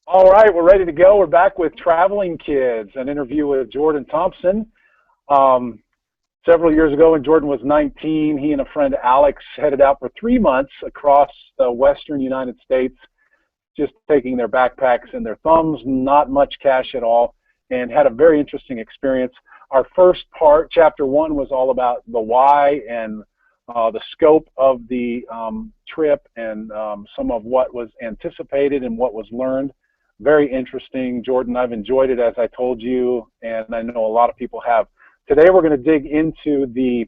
All right, we're ready to go. We're back with Traveling Kids, an interview with Jordan Thompson. Um, Several years ago when Jordan was 19, he and a friend Alex headed out for 3 months across the Western United States, just taking their backpacks and their thumbs, not much cash at all, and had a very interesting experience. Our first part, chapter one, was all about the why and the scope of the trip and some of what was anticipated and what was learned. Very interesting, Jordan. I've enjoyed it, as I told you, and I know a lot of people have. Today we're going to dig into the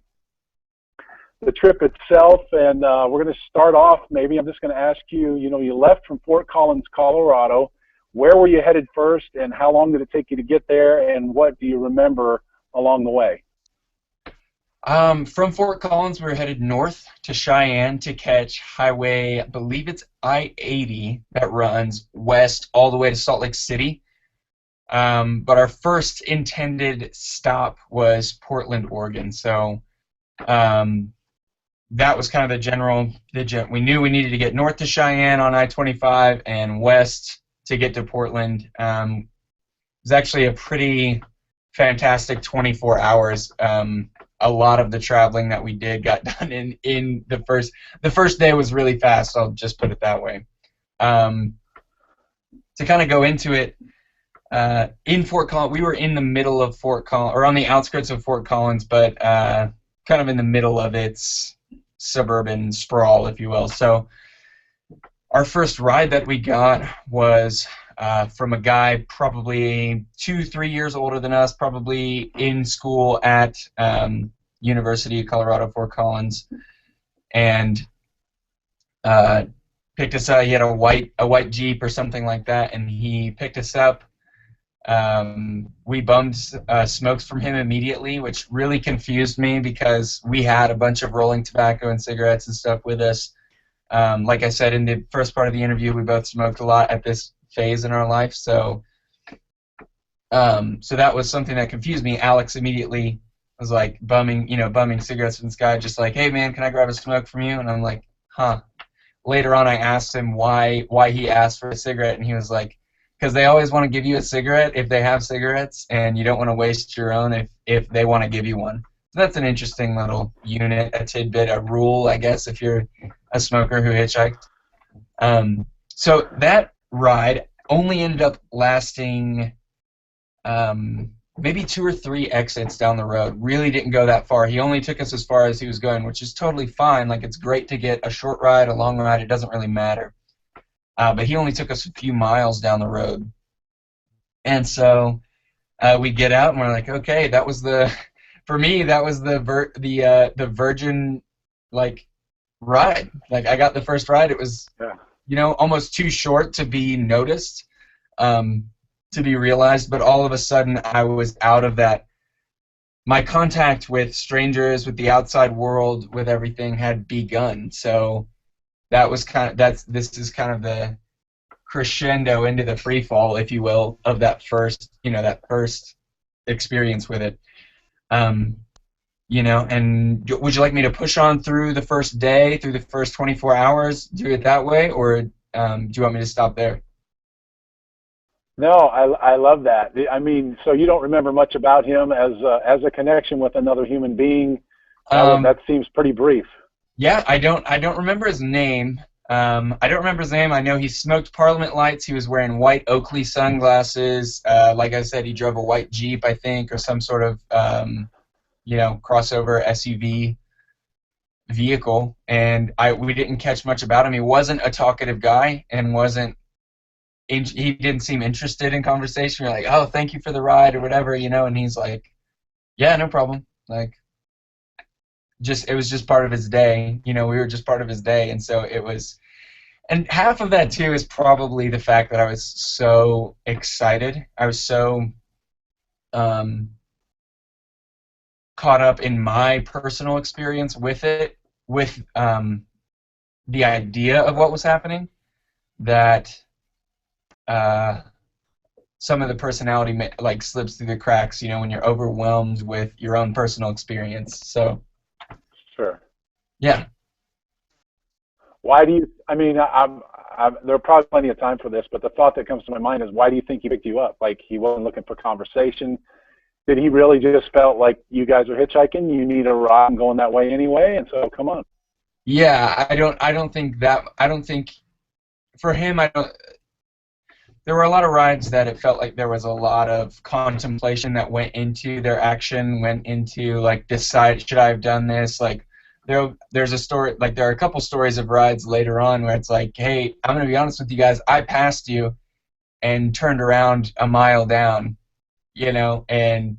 trip itself, and we're going to start off. Maybe I'm just going to ask you, you left from Fort Collins, Colorado. Where were you headed first, and how long did it take you to get there, and what do you remember along the way? From Fort Collins, we were headed north to Cheyenne to catch highway, I believe it's I-80 that runs west all the way to Salt Lake City. But our first intended stop was Portland, Oregon. So that was kind of we knew we needed to get north to Cheyenne on I-25 and west to get to Portland. It was actually a pretty fantastic 24 hours. A lot of the traveling that we did got done in the first day was really fast. I'll just put it that way. To kind of go into it, in Fort Collins, we were in the middle of Fort Collins, or on the outskirts of Fort Collins, but kind of in the middle of its suburban sprawl, if you will. So our first ride that we got was from a guy probably 2-3 years older than us, probably in school at University of Colorado, Fort Collins, and picked us up. He had a white Jeep or something like that, and he picked us up. We bummed smokes from him immediately, which really confused me because we had a bunch of rolling tobacco and cigarettes and stuff with us. Like I said in the first part of the interview, we both smoked a lot at this phase in our life, so that was something that confused me. Alex immediately was like bumming cigarettes from this guy, just like, "Hey man, can I grab a smoke from you?" And I'm like, "Huh." Later on, I asked him why he asked for a cigarette, and he was like, "Because they always want to give you a cigarette if they have cigarettes, and you don't want to waste your own if they want to give you one." So that's an interesting little unit, a tidbit, a rule, I guess, if you're a smoker who hitchhiked. So that ride only ended up lasting maybe 2 or 3 exits down the road. Really didn't go that far. He only took us as far as he was going, which is totally fine. Like, it's great to get a short ride, a long ride. It doesn't really matter. But he only took us a few miles down the road. And so we get out and we're like, okay, that was for me, that was the virgin, like, ride. Like, I got the first ride. It was, almost too short to be noticed, to be realized. But all of a sudden, I was out of that. My contact with strangers, with the outside world, with everything had begun. So that was this is kind of the crescendo into the free fall, if you will, of that first experience with it. And would you like me to push on through the first day, through the first 24 hours, do it that way, or do you want me to stop there? No, I love that. I mean, so you don't remember much about him as a connection with another human being. That seems pretty brief. Yeah, I don't remember his name. I don't remember his name. I know he smoked Parliament lights. He was wearing white Oakley sunglasses. Like I said, he drove a white Jeep, I think, or some sort of crossover SUV vehicle. And we didn't catch much about him. He wasn't a talkative guy, and he didn't seem interested in conversation. You're like, "Oh, thank you for the ride," or whatever, and he's like, "Yeah, no problem." Like, it was just part of his day. We were just part of his day, and so it was. And half of that too is probably the fact that I was so excited. I was so caught up in my personal experience with it, with the idea of what was happening, that some of the personality slips through the cracks, when you're overwhelmed with your own personal experience. So. Sure. Yeah. Why do you? I mean, I'm there are probably plenty of time for this, but the thought that comes to my mind is, why do you think he picked you up? Like, he wasn't looking for conversation. Did he really just felt like you guys are hitchhiking, you need a ride, I'm going that way anyway, and so come on? Yeah, I don't think for him, there were a lot of rides that it felt like there was a lot of contemplation that went into their action, went into like, decide, should I have done this? Like, there's a story, like there are a couple stories of rides later on where it's like, hey, I'm gonna be honest with you guys, I passed you and turned around a mile down, and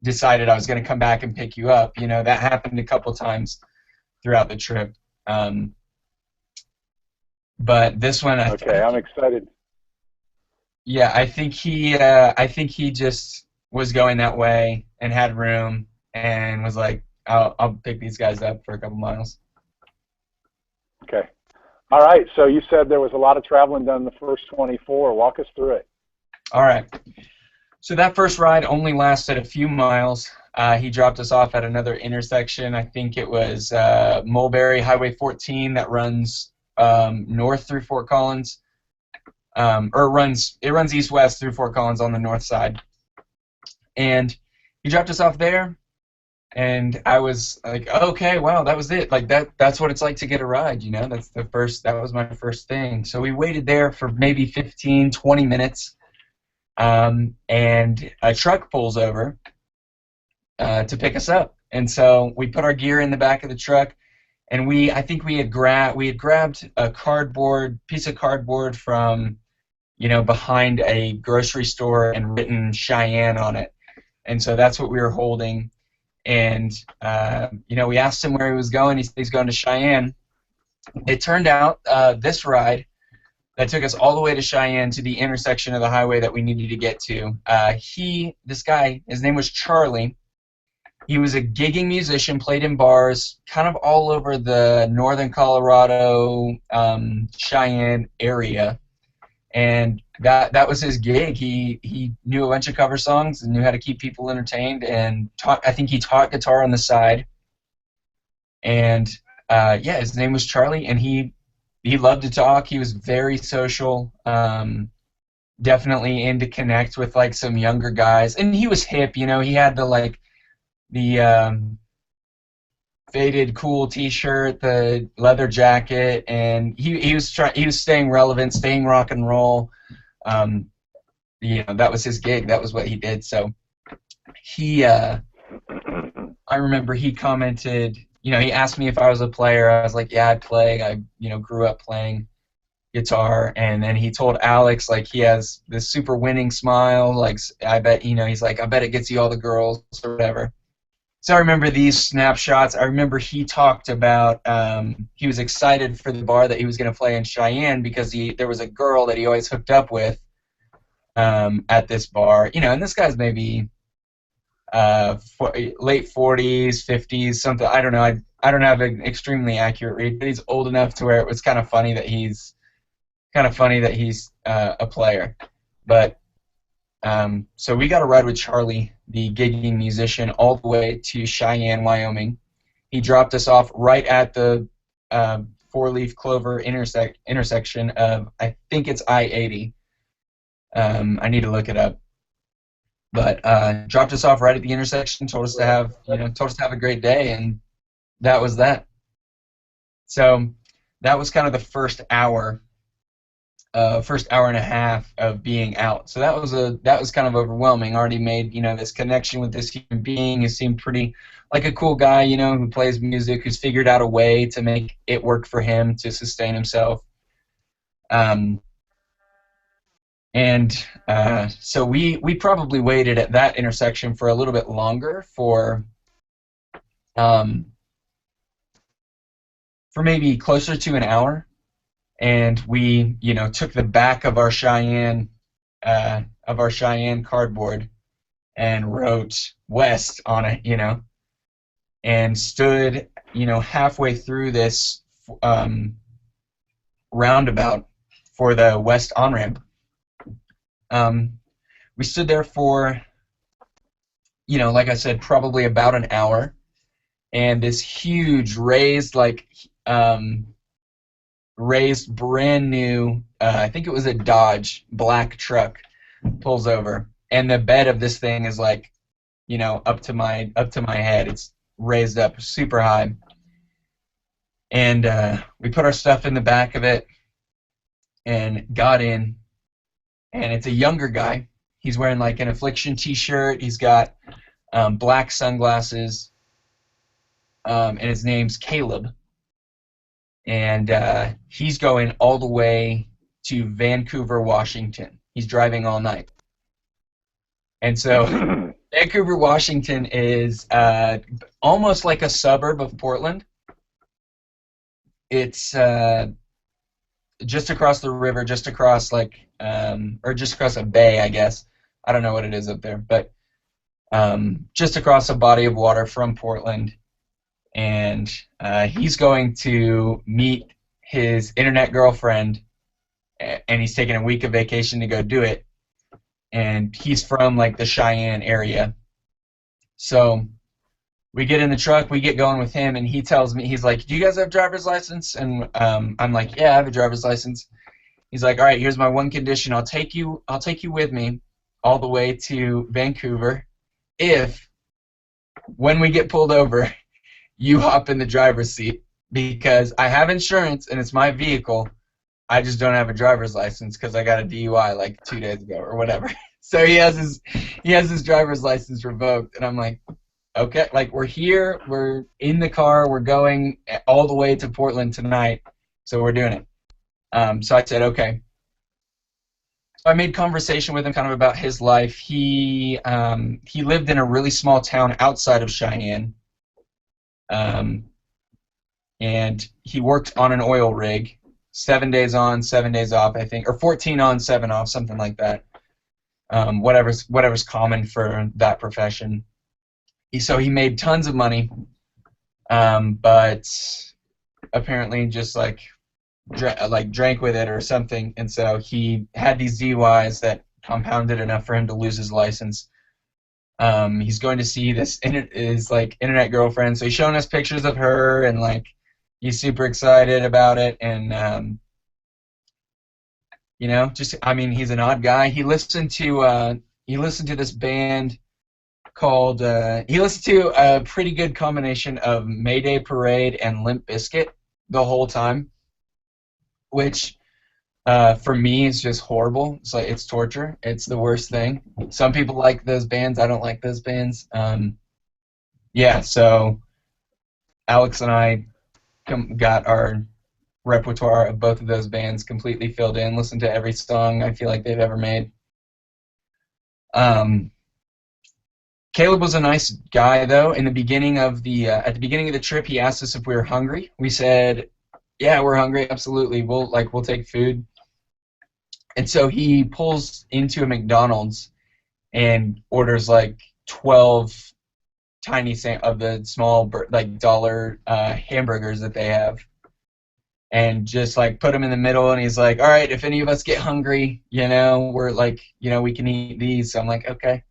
decided I was gonna come back and pick you up. That happened a couple times throughout the trip. But this one, Okay, I'm excited. yeah, I think he just was going that way and had room and was like, I'll pick these guys up for a couple miles. Okay. All right, so you said there was a lot of traveling done in the first 24. Walk us through it. All right. So that first ride only lasted a few miles. He dropped us off at another intersection. I think it was Mulberry Highway 14 that runs north through Fort Collins. Or it runs east-west through Fort Collins on the north side. And he dropped us off there, and I was like, oh, okay, wow, that was it. Like, that's what it's like to get a ride, that was my first thing. So we waited there for maybe 15, 20 minutes, and a truck pulls over to pick us up. And so we put our gear in the back of the truck, and I think we had grabbed a piece of cardboard from behind a grocery store and written Cheyenne on it. And so that's what we were holding. And, we asked him where he was going. He's going to Cheyenne. It turned out this ride that took us all the way to Cheyenne to the intersection of the highway that we needed to get to, this guy, his name was Charlie. He was a gigging musician, played in bars, kind of all over the northern Colorado, Cheyenne area. And that was his gig. He knew a bunch of cover songs and knew how to keep people entertained, and I think he taught guitar on the side. And his name was Charlie, and he loved to talk. He was very social, definitely in to connect with like some younger guys, and he was hip. He had the faded cool T-shirt, the leather jacket, and he was staying relevant, staying rock and roll. That was his gig. That was what he did. So I remember he commented. He asked me if I was a player. I was like, yeah, I play. I grew up playing guitar. And then he told Alex, like, he has this super winning smile. Like, I bet he's like, I bet it gets you all the girls or whatever. So I remember these snapshots. I remember he talked about he was excited for the bar that he was going to play in Cheyenne because there was a girl that he always hooked up with at this bar. And this guy's maybe late 40s, 50s, something. I don't know. I don't have an extremely accurate read, but he's old enough to where it was kind of funny that he's a player. But so we got a ride with Charlie, the gigging musician, all the way to Cheyenne, Wyoming. He dropped us off right at the four-leaf clover intersection of, I think it's I-80. I need to look it up. But dropped us off right at the intersection, told us to have a great day, and that was that. So that was kind of the first hour and a half of being out. So that was kind of overwhelming. Already made this connection with this human being who seemed pretty like a cool guy, who plays music, who's figured out a way to make it work for him to sustain himself. So we probably waited at that intersection for a little bit longer for maybe closer to an hour. And we, took the back of our Cheyenne cardboard and wrote West on it, and stood, halfway through this roundabout for the West on-ramp. We stood there for, like I said, probably about an hour, and this huge raised, raised, brand new, I think it was a Dodge black truck, pulls over, and the bed of this thing is like, up to my head. It's raised up super high, and we put our stuff in the back of it and got in. And it's a younger guy. He's wearing like an Affliction T-shirt. He's got black sunglasses, and his name's Caleb. And he's going all the way to Vancouver, Washington. He's driving all night. And so Vancouver, Washington is almost like a suburb of Portland. It's just across the river, just across or just across a bay, I guess. I don't know what it is up there, but just across a body of water from Portland. And he's going to meet his internet girlfriend, and he's taking a week of vacation to go do it. And he's from like the Cheyenne area. So we get in the truck, we get going with him, and he tells me, he's like, "Do you guys have driver's license?" And I'm like, "Yeah, I have a driver's license." He's like, "All right, here's my one condition. I'll take you with me all the way to Vancouver if, when we get pulled over, you hop in the driver's seat, because I have insurance and it's my vehicle. I just don't have a driver's license because I got a DUI like 2 days ago or whatever." So he has his driver's license revoked, and I'm like, okay, like we're here, we're in the car, we're going all the way to Portland tonight, so we're doing it. So I said, okay. So I made conversation with him kind of about his life. He lived in a really small town outside of Cheyenne, and he worked on an oil rig, 7 days on, 7 days off, I think, or 14 on, 7 off, something like that. Whatever's common for that profession. So he made tons of money, but apparently just drank with it or something, and so he had these DUIs that compounded enough for him to lose his license. He's going to see his internet girlfriend, so he's showing us pictures of her, and like he's super excited about it, and he's an odd guy. He listened to this band called he listened to a pretty good combination of Mayday Parade and Limp Bizkit the whole time, which for me is just horrible. It's torture. It's the worst thing. Some people like those bands. I don't like those bands. So Alex and I got our repertoire of both of those bands completely filled in. Listened to every song I feel like they've ever made. Caleb was a nice guy, though. In the beginning of at the beginning of the trip, he asked us if we were hungry. We said, "Yeah, we're hungry. Absolutely. We'll take food." And so he pulls into a McDonald's and orders like 12 tiny of the small like dollar hamburgers that they have, and just like put them in the middle. And he's like, "All right, if any of us get hungry, we're like, we can eat these." So I'm like, okay.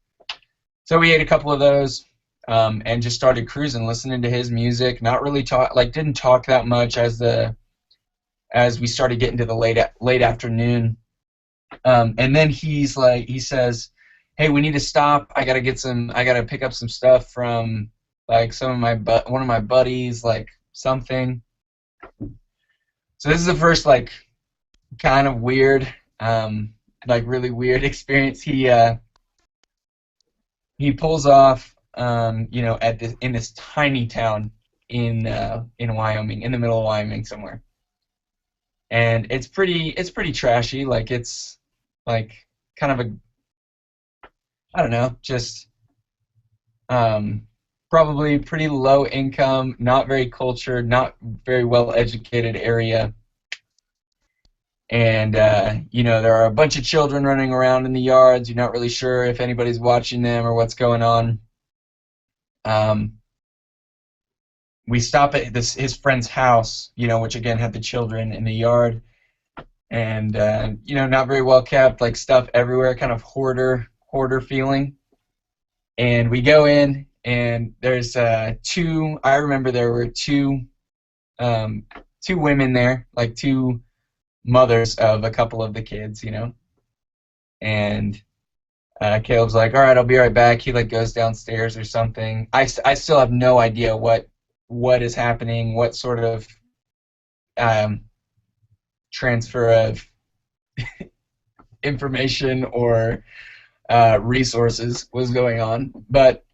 So we ate a couple of those, and just started cruising, listening to his music. Not really didn't talk that much as we started getting to the late afternoon. And then he says, "Hey, we need to stop. I gotta pick up some stuff from like one of my buddies, like something." So this is the first like kind of weird, like really weird experience. He pulls off, in this tiny town in Wyoming, in the middle of Wyoming somewhere, and it's pretty trashy. Like it's like kind of I don't know, just probably pretty low income, not very cultured, not very well educated area. And, there are a bunch of children running around in the yards. You're not really sure if anybody's watching them or what's going on. We stop at his friend's house, which again had the children in the yard. And, not very well kept, like stuff everywhere, kind of hoarder feeling. And we go in, and there's I remember there were two two women there, like two mothers of a couple of the kids, you know. And Caleb's like, all right, I'll be right back. He like goes downstairs or something. I still have no idea what is happening, what sort of transfer of information or resources was going on. But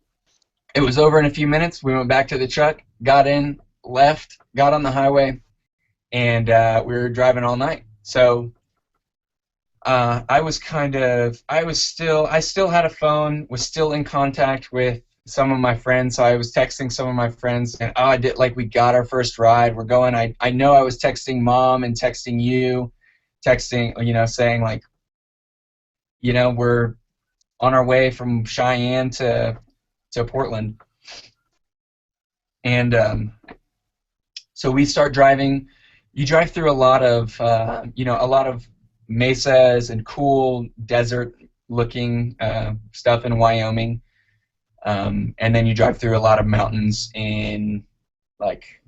it was over in a few minutes. We went back to the truck, got in, left, got on the highway, and we were driving all night. So I still had a phone, was still in contact with some of my friends, so I was texting some of my friends, and we got our first ride, we're going. I know I was texting Mom and texting you, saying like, we're on our way from Cheyenne to Portland. And so we start driving. You drive through a lot of mesas and cool desert-looking stuff in Wyoming, and then you drive through a lot of mountains in, like,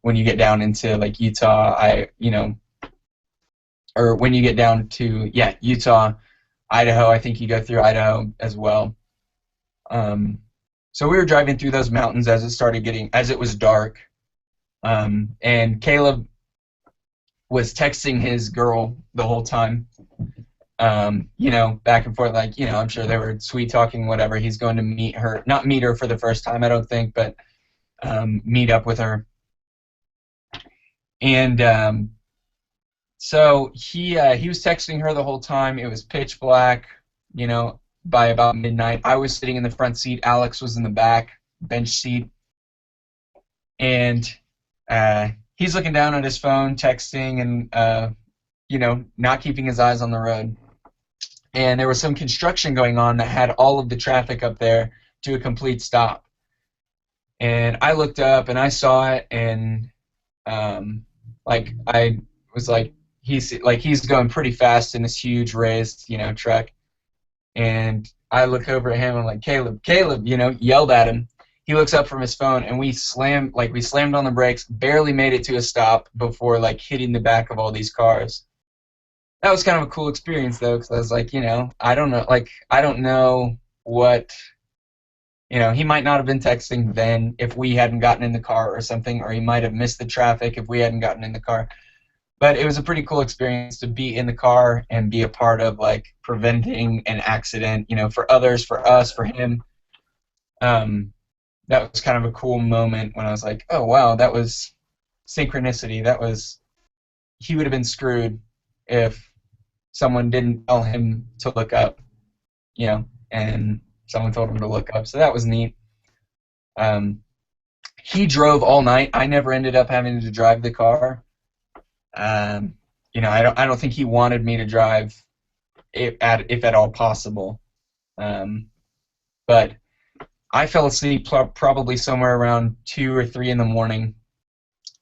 when you get down into like Utah, or when you get down to Utah, Idaho. I think you go through Idaho as well. So we were driving through those mountains as it was dark, and Caleb was texting his girl the whole time, back and forth, like, I'm sure they were sweet talking, whatever. He's going to not meet her for the first time, I don't think, but meet up with her. And so he was texting her the whole time. It was pitch black, by about midnight. I was sitting in the front seat. Alex was in the back bench seat. And he's looking down at his phone, texting, and not keeping his eyes on the road. And there was some construction going on that had all of the traffic up there to a complete stop. And I looked up and I saw it, and I was like, he's going pretty fast in this huge raised truck. And I look over at him and I'm like, Caleb, yelled at him. He looks up from his phone, and we slammed on the brakes, barely made it to a stop before hitting the back of all these cars. That was kind of a cool experience, though, because I was like, I don't know what, he might not have been texting then if we hadn't gotten in the car or something, or he might have missed the traffic if we hadn't gotten in the car. But it was a pretty cool experience to be in the car and be a part of preventing an accident, for others, for us, for him. That was kind of a cool moment when I was like, oh, wow, that was synchronicity. He would have been screwed if someone didn't tell him to look up, and someone told him to look up. So that was neat. He drove all night. I never ended up having to drive the car. I don't think he wanted me to drive if at all possible. But I fell asleep probably somewhere around 2 or 3 in the morning.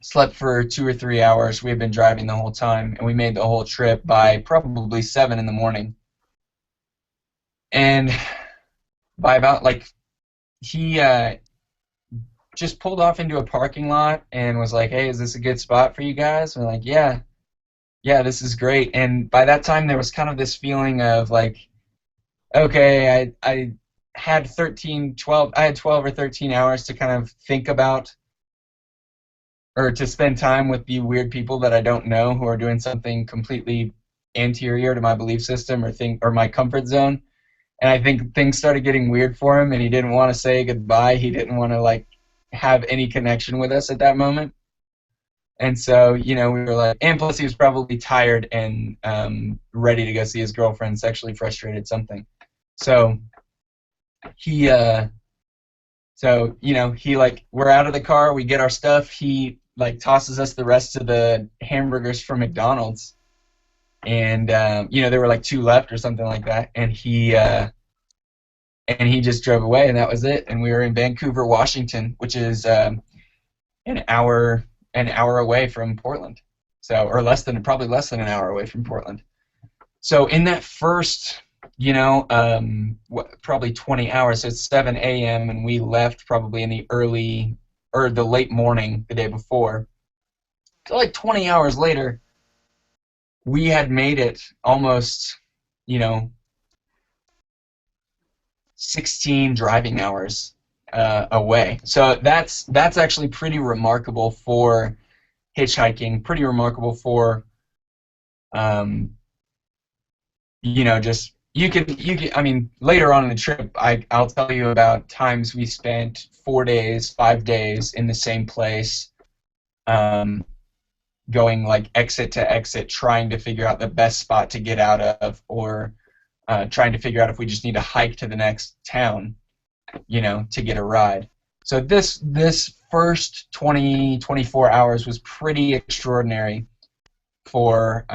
Slept for 2 or 3 hours. We had been driving the whole time, and we made the whole trip by probably 7 in the morning. And by about he just pulled off into a parking lot and was like, hey, is this a good spot for you guys? And we're like, yeah, this is great. And by that time, there was kind of this feeling of okay, I had 12 or 13 hours to kind of think about, or to spend time with the weird people that I don't know who are doing something completely anterior to my belief system or my comfort zone. And I think things started getting weird for him, and he didn't want to say goodbye. He didn't want to have any connection with us at that moment. And so, we were like, and plus he was probably tired and ready to go see his girlfriend, sexually frustrated, something. So he we're out of the car, we get our stuff, he tosses us the rest of the hamburgers from McDonald's, and there were 2 left or something like that, and he just drove away, and that was it. And we were in Vancouver, Washington, which is an hour away from Portland, or probably less than an hour away from Portland. So in that first probably 20 hours, so it's 7 a.m. and we left probably in the late morning the day before. like 20 hours later, we had made it almost, 16 driving hours away. So that's actually pretty remarkable for hitchhiking. Pretty remarkable for, just you could. I mean, later on in the trip, I'll tell you about times we spent 4 days, 5 days in the same place, um, going like exit to exit, trying to figure out the best spot to get out of, or trying to figure out if we just need to hike to the next town, to get a ride. So this first 24 hours was pretty extraordinary for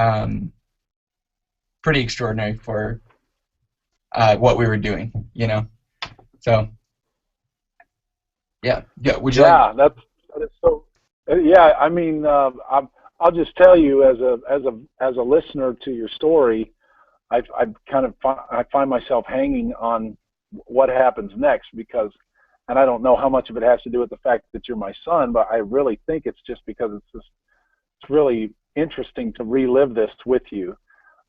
what we were doing, So yeah. Would you like? Yeah, that is so. Yeah, I mean, I'll just tell you as a listener to your story, I find myself hanging on what happens next, because, and I don't know how much of it has to do with the fact that you're my son, but I really think it's just because it's really interesting to relive this with you.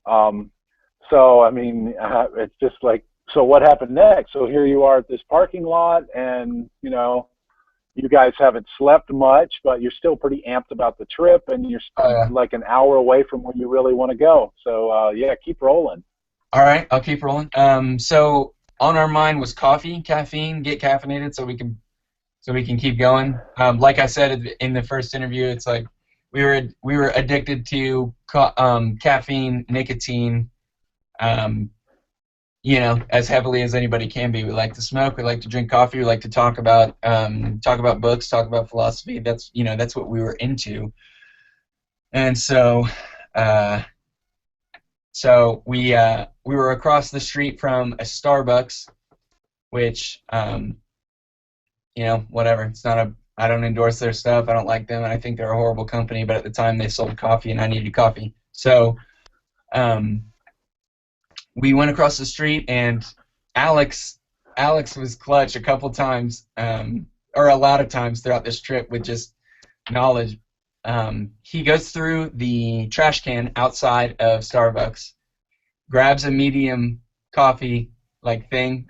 So I mean, it's just like, so what happened next? So here you are at this parking lot, and you guys haven't slept much, but you're still pretty amped about the trip, and you're like an hour away from where you really want to go. So yeah, keep rolling. All right, I'll keep rolling. So on our mind was caffeine, get caffeinated so we can keep going. Like I said in the first interview, it's like we were addicted to caffeine, nicotine, as heavily as anybody can be. We like to smoke, we like to drink coffee, we like to talk about books, talk about philosophy. That's what we were into. And so we were across the street from a Starbucks, which whatever. It's not I don't endorse their stuff. I don't like them, and I think they're a horrible company. But at the time, they sold coffee, and I needed coffee. So we went across the street, and Alex was clutch a couple times, or a lot of times throughout this trip, with just knowledge. He goes through the trash can outside of Starbucks, grabs a medium coffee thing,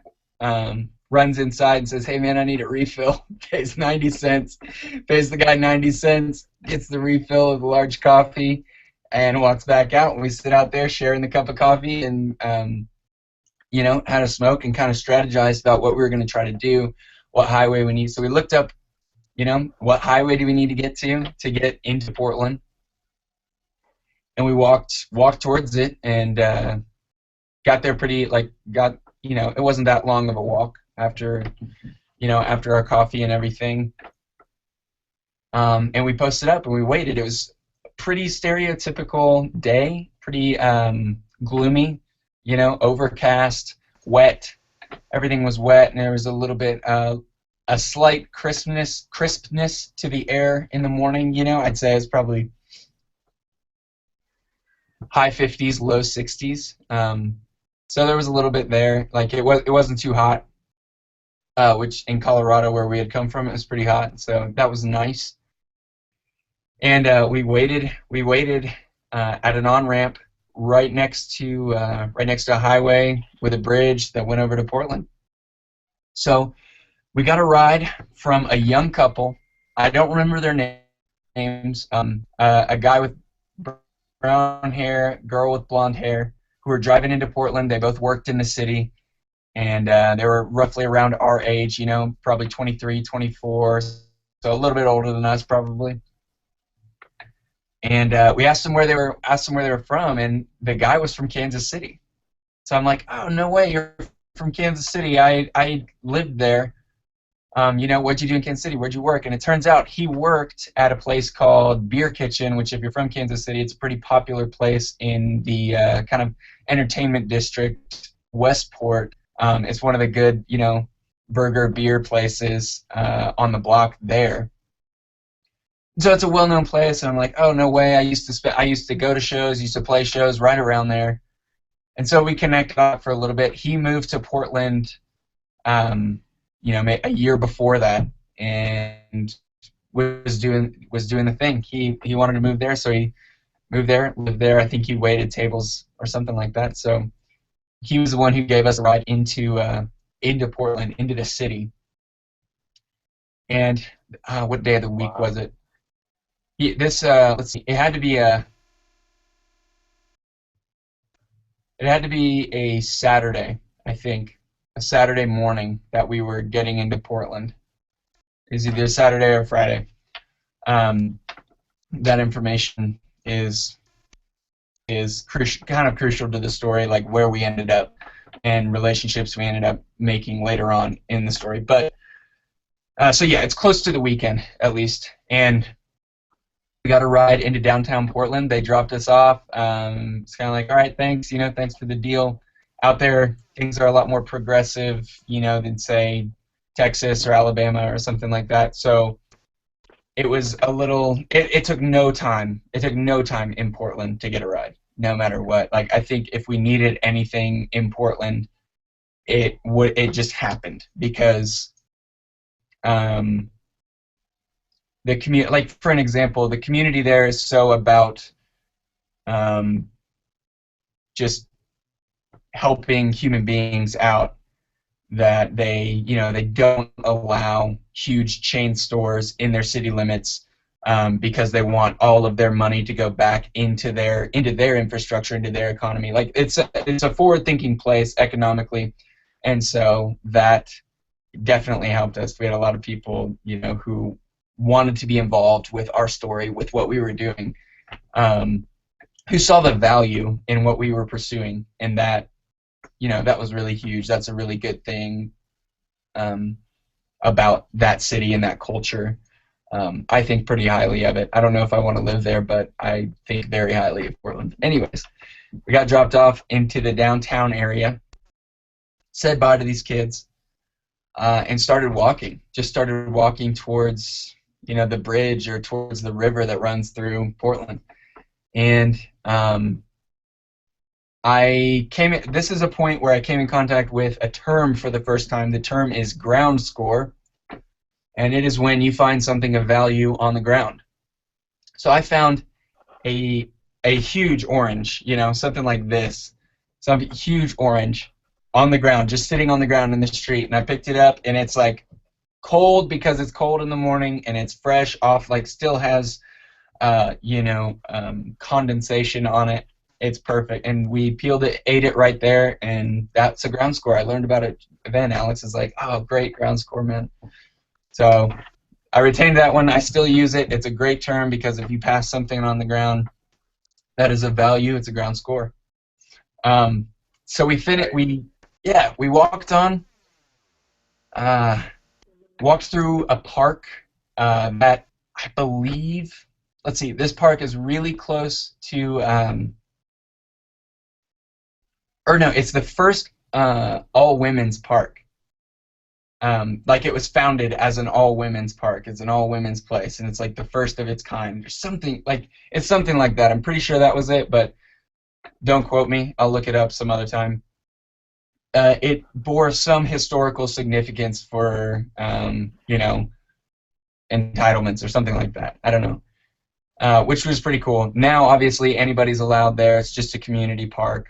runs inside and says, "Hey man, I need a refill." Pays 90 cents. Pays the guy 90 cents. Gets the refill of the large coffee, and walks back out. And we sit out there sharing the cup of coffee, and had a smoke and kind of strategized about what we were going to try to do, what highway we need. So we looked up, what highway do we need to get into Portland, and we walked towards it, and got there it wasn't that long of a walk after our coffee and everything. And we posted up and we waited. It was a pretty stereotypical day, pretty gloomy, overcast, wet. Everything was wet, and there was a little bit a slight crispness to the air in the morning. I'd say it's probably high 50s, low 60s. So there was a little bit there. It wasn't too hot, which in Colorado, where we had come from, it was pretty hot. So that was nice. And we waited at an on-ramp right next to a highway with a bridge that went over to Portland. So we got a ride from a young couple. I don't remember their names. A guy with brown hair, girl with blonde hair, who were driving into Portland. They both worked in the city, and they were roughly around our age, probably 23, 24, so a little bit older than us probably. And we asked them where they were from, and the guy was from Kansas City. So I'm like, "Oh, no way, you're from Kansas City. I lived there. What'd you do in Kansas City? Where'd you work?" And it turns out he worked at a place called Beer Kitchen, which, if you're from Kansas City, it's a pretty popular place in the kind of entertainment district, Westport. It's one of the good, burger beer places on the block there. So it's a well-known place, and I'm like, "Oh, no way! I used to go to shows, used to play shows right around there." And so we connected up for a little bit. He moved to Portland, a year before that, and was doing the thing. He wanted to move there, so he moved there, lived there. I think he waited tables or something like that. So he was the one who gave us a ride into Portland, into the city. And what day of the week was it? Let's see, it had to be a Saturday, I think, a Saturday morning that we were getting into Portland. It was either Saturday or Friday. That information is kind of crucial to the story, like where we ended up and relationships we ended up making later on in the story. But so yeah, it's close to the weekend at least, and we got a ride into downtown Portland. They dropped us off. It's kind of like, all right, thanks, thanks for the deal. Out there, things are a lot more progressive, than say Texas or Alabama or something like that. So it was a little. It took no time. It took no time in Portland to get a ride, no matter what. Like, I think if we needed anything in Portland, it just happened because the community, like for an example, the community there is so about just helping human beings out that they don't allow huge chain stores in their city limits because they want all of their money to go back into their infrastructure, into their economy. Like it's a forward-thinking place economically, and so that definitely helped us. We had a lot of people, who wanted to be involved with our story, with what we were doing, who saw the value in what we were pursuing, and that, that was really huge. That's a really good thing about that city and that culture. I think pretty highly of it. I don't know if I want to live there, but I think very highly of Portland. Anyways, we got dropped off into the downtown area, said bye to these kids, and started walking. Just started walking towards the bridge or towards the river that runs through Portland. And this is a point where I came in contact with a term for the first time. The term is ground score, and it is when you find something of value on the ground. So I found a huge orange, something like this, some huge orange on the ground, just sitting on the ground in the street, and I picked it up, and it's like cold because it's cold in the morning, and it's fresh off, like still has condensation on it. It's perfect, and we peeled it, ate it right there, and that's a ground score. I learned about it then. Alex is like, oh, great, ground score, man. So I retained that one. I still use it. It's a great term because if you pass something on the ground that is of value, it's a ground score. So we walked on. Walked through a park that I believe, let's see, this park is really close to, it's the first all-womenens park. Like it was founded as an all-women's park. It's an all-women's place, and it's like the first of its kind. It's something like that. I'm pretty sure that was it, but don't quote me. I'll look it up some other time. It bore some historical significance for, entitlements or something like that. I don't know, which was pretty cool. Now, obviously, anybody's allowed there. It's just a community park,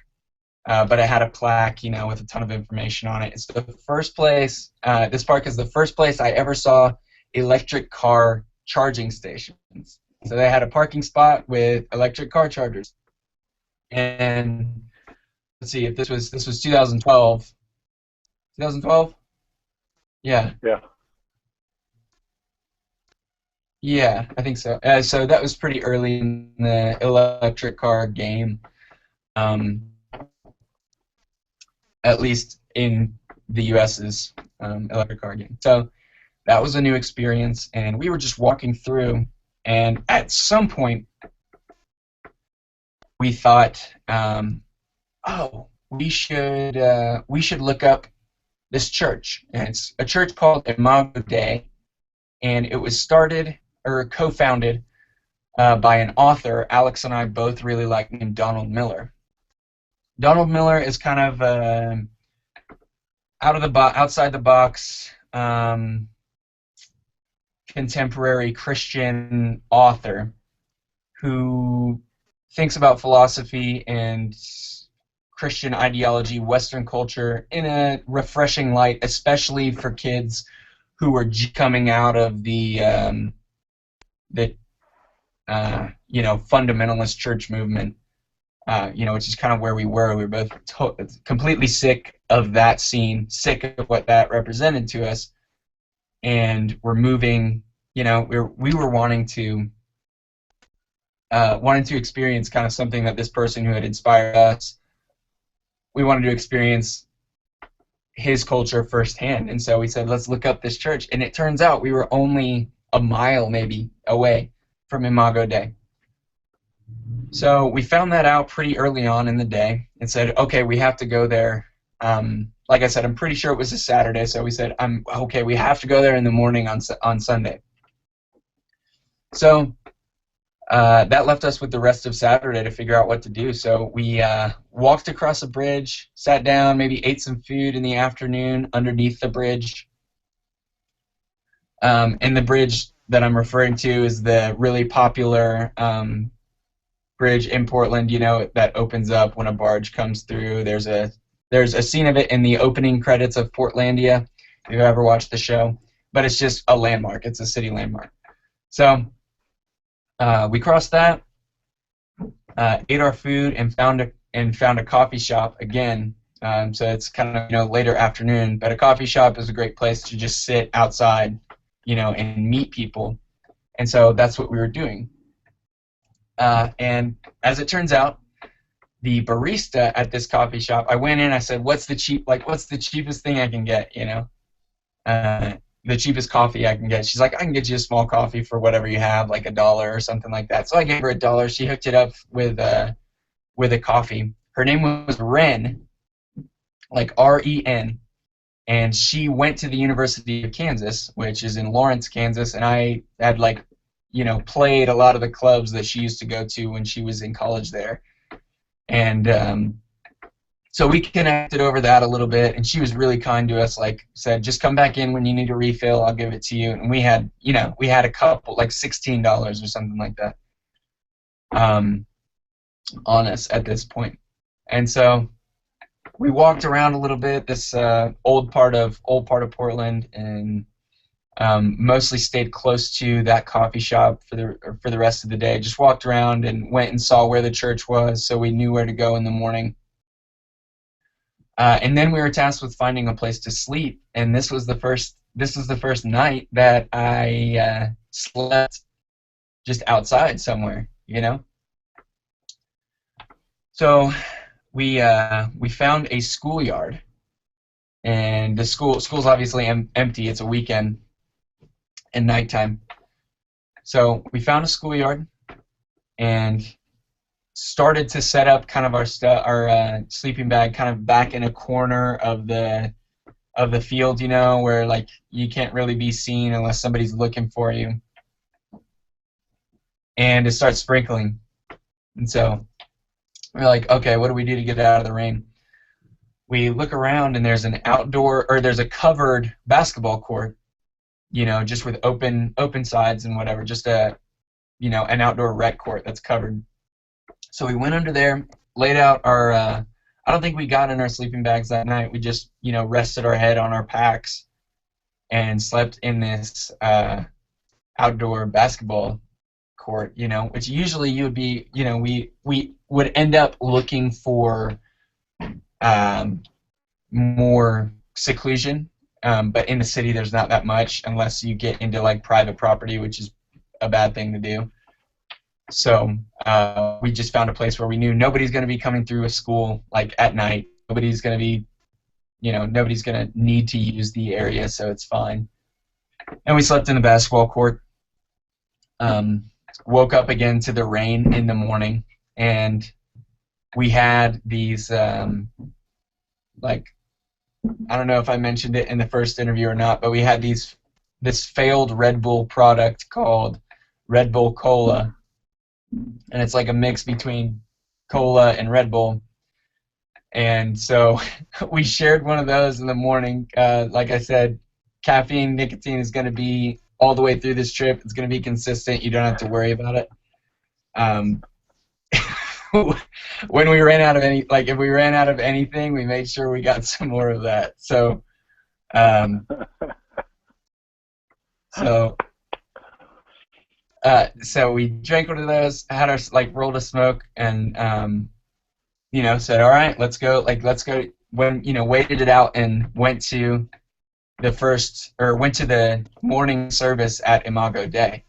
but it had a plaque, with a ton of information on it. It's the first place. This park is the first place I ever saw electric car charging stations. So they had a parking spot with electric car chargers, and let's see if this was 2012. 2012? Yeah. Yeah. Yeah, I think so. So that was pretty early in the electric car game, at least in the U.S.'s electric car game. So that was a new experience, and we were just walking through, and at some point we thought, we should look up this church. And it's a church called Imago Dei, and it was started or co-founded by an author Alex and I both really like, named Donald Miller. Donald Miller is kind of outside the box, contemporary Christian author who thinks about philosophy and Christian ideology, Western culture in a refreshing light, especially for kids who are coming out of the fundamentalist church movement. Which is kind of where we were. We were both completely sick of that scene, sick of what that represented to us, and we're moving. We were wanting to experience kind of something that this person who had inspired us. We wanted to experience his culture firsthand, and so we said, let's look up this church. And it turns out we were only a mile maybe away from Imago Dei. So we found that out pretty early on in the day and said, okay, we have to go there. Like I said, I'm pretty sure it was a Saturday, so we said, we have to go there in the morning on Sunday. So that left us with the rest of Saturday to figure out what to do. So we walked across a bridge, sat down, maybe ate some food in the afternoon underneath the bridge. And the bridge that I'm referring to is the really popular bridge in Portland, that opens up when a barge comes through. There's a scene of it in the opening credits of Portlandia, if you've ever watched the show. But it's just a landmark. It's a city landmark. So we crossed that, ate our food, and found a coffee shop again. So it's kind of later afternoon, but a coffee shop is a great place to just sit outside, and meet people. And so that's what we were doing. And as it turns out, the barista at this coffee shop, I went in, I said, what's the cheapest thing I can get, the cheapest coffee I can get. She's like, I can get you a small coffee for whatever you have, like $1 or something like that. So I gave her $1. She hooked it up with a coffee. Her name was Ren, like R-E-N, and she went to the University of Kansas, which is in Lawrence, Kansas, and I had played a lot of the clubs that she used to go to when she was in college there. And so we connected over that a little bit, and she was really kind to us, said, just come back in when you need a refill, I'll give it to you. And we had a couple, like $16 or something like that on us at this point. And so we walked around a little bit, this old part of Portland, and mostly stayed close to that coffee shop for the rest of the day. Just walked around and went and saw where the church was, so we knew where to go in the morning. And then we were tasked with finding a place to sleep. And this was the first night that I slept just outside somewhere, So we found a schoolyard, and the school's obviously empty. It's a weekend and nighttime. So we found a schoolyard and started to set up kind of our sleeping bag kind of back in a corner of the field, where you can't really be seen unless somebody's looking for you. And it starts sprinkling. And so we're like, okay, what do we do to get out of the rain? We look around, and there's there's a covered basketball court, just with open sides and whatever, just an outdoor rec court that's covered. So we went under there, laid out our, I don't think we got in our sleeping bags that night. We just, rested our head on our packs and slept in this outdoor basketball court, which usually you would be, we would end up looking for more seclusion. But in the city, there's not that much unless you get into private property, which is a bad thing to do. So we just found a place where we knew nobody's going to be coming through a school at night. Nobody's going to be, nobody's going to need to use the area, so it's fine. And we slept in the basketball court. Woke up again to the rain in the morning, and we had these I don't know if I mentioned it in the first interview or not, but we had this failed Red Bull product called Red Bull Cola, and it's like a mix between cola and Red Bull. And so we shared one of those in the morning. Like I said, caffeine, nicotine is going to be all the way through this trip. It's going to be consistent. You don't have to worry about it. When we ran out of if we ran out of anything, we made sure we got some more of that. So, so we drank one of those, had our rolled a smoke, and said, all right, let's go. Let's go. When waited it out and went to the morning service at Imago Dei.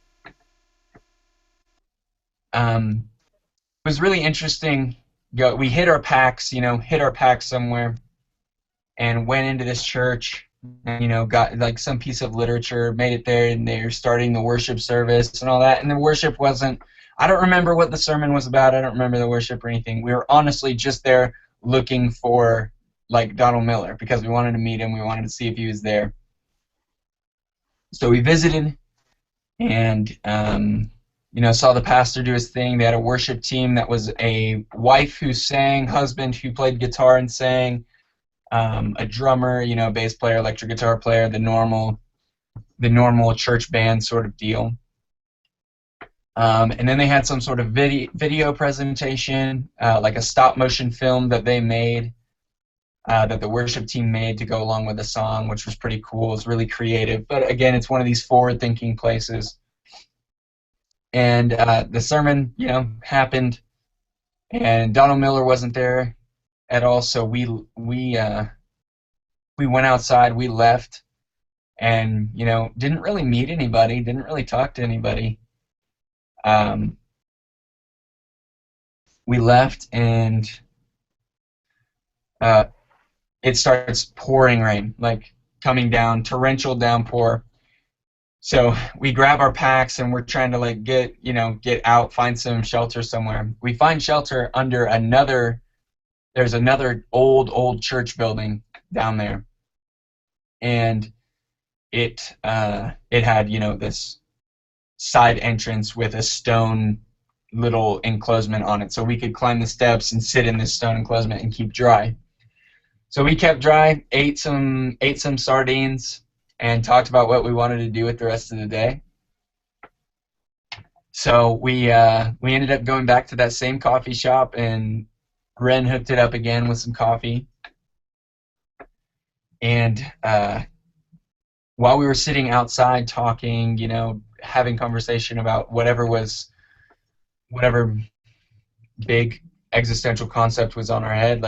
It was really interesting. We hid our packs somewhere, and went into this church, and got some piece of literature, made it there, and they were starting the worship service and all that. And the worship wasn't. I don't remember what the sermon was about. I don't remember the worship or anything. We were honestly just there looking for Donald Miller because we wanted to meet him. We wanted to see if he was there. So we visited, and saw the pastor do his thing. They had a worship team that was a wife who sang, husband who played guitar and sang, a drummer, bass player, electric guitar player, the normal church band sort of deal. And then they had some sort of video presentation, like a stop motion film that they made, that the worship team made to go along with the song, which was pretty cool. It was really creative. But again, it's one of these forward-thinking places. And the sermon, happened, and Donald Miller wasn't there at all. So we went outside. We left, and didn't really meet anybody. Didn't really talk to anybody. We left, and it starts pouring rain, coming down, torrential downpour. So we grab our packs, and we're trying to get out, find some shelter somewhere. We find shelter under there's another old church building down there, and it had this side entrance with a stone little enclosement on it, so we could climb the steps and sit in this stone enclosement and keep dry. So we kept dry, ate some sardines, and talked about what we wanted to do with the rest of the day. So we ended up going back to that same coffee shop, and Ren hooked it up again with some coffee. And while we were sitting outside talking, having conversation about whatever big existential concept was on our head,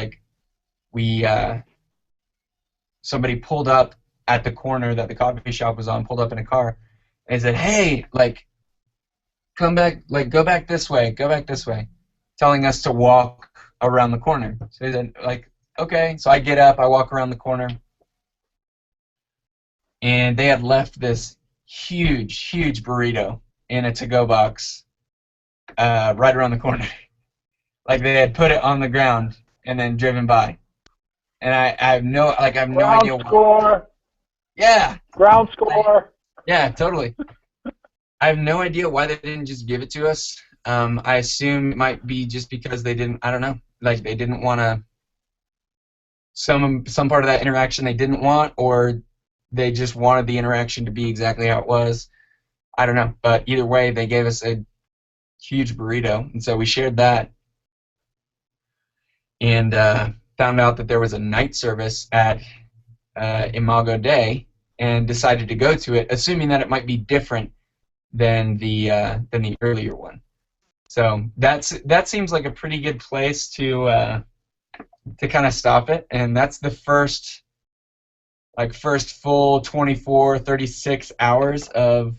somebody pulled up at the corner that the coffee shop was on, pulled up in a car, and said, hey, come back, go back this way, telling us to walk around the corner. So they said, okay. So I get up, I walk around the corner, and they had left this huge burrito in a to-go box right around the corner. They had put it on the ground and then driven by. And I have no idea why. Score. Yeah. Ground score. Yeah, totally. I have no idea why they didn't just give it to us. I assume it might be just because they didn't, I don't know, they didn't want to, some part of that interaction they didn't want, or they just wanted the interaction to be exactly how it was. I don't know. But either way, they gave us a huge burrito, and so we shared that. And found out that there was a night service at Imago Dei, and decided to go to it, assuming that it might be different than the earlier one. So that seems like a pretty good place to kind of stop it, and that's the first full 24, 36 hours of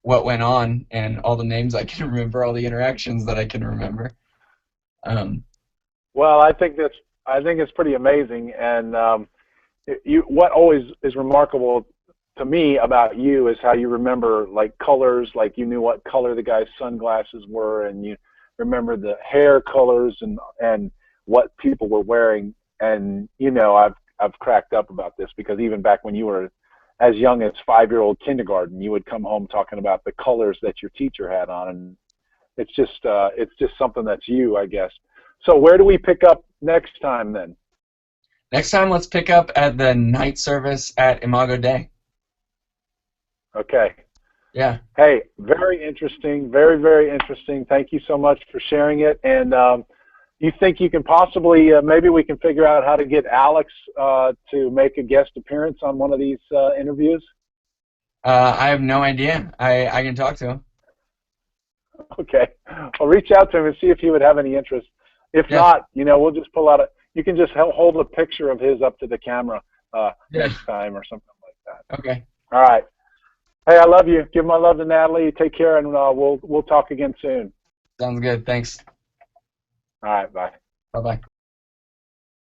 what went on, and all the names I can remember, all the interactions that I can remember. Well, I think it's pretty amazing, and what always is remarkable to me about you is how you remember colors, you knew what color the guy's sunglasses were, and you remember the hair colors and what people were wearing. And I've cracked up about this because even back when you were as young as 5-year-old kindergarten, you would come home talking about the colors that your teacher had on, and it's just something that's you, I guess. So where do we pick up next time then? Next time, let's pick up at the night service at Imago Dei. Okay. Yeah. Hey, very interesting. Very, very interesting. Thank you so much for sharing it. And you think you can possibly, maybe we can figure out how to get Alex to make a guest appearance on one of these interviews? I have no idea. I can talk to him. Okay. I'll reach out to him and see if he would have any interest. If Yeah. not, we'll just pull out you can just hold a picture of his up to the camera Yeah. next time or something like that. Okay. All right. Hey, I love you. Give my love to Natalie. Take care, and we'll talk again soon. Sounds good. Thanks. All right. Bye. Bye-bye.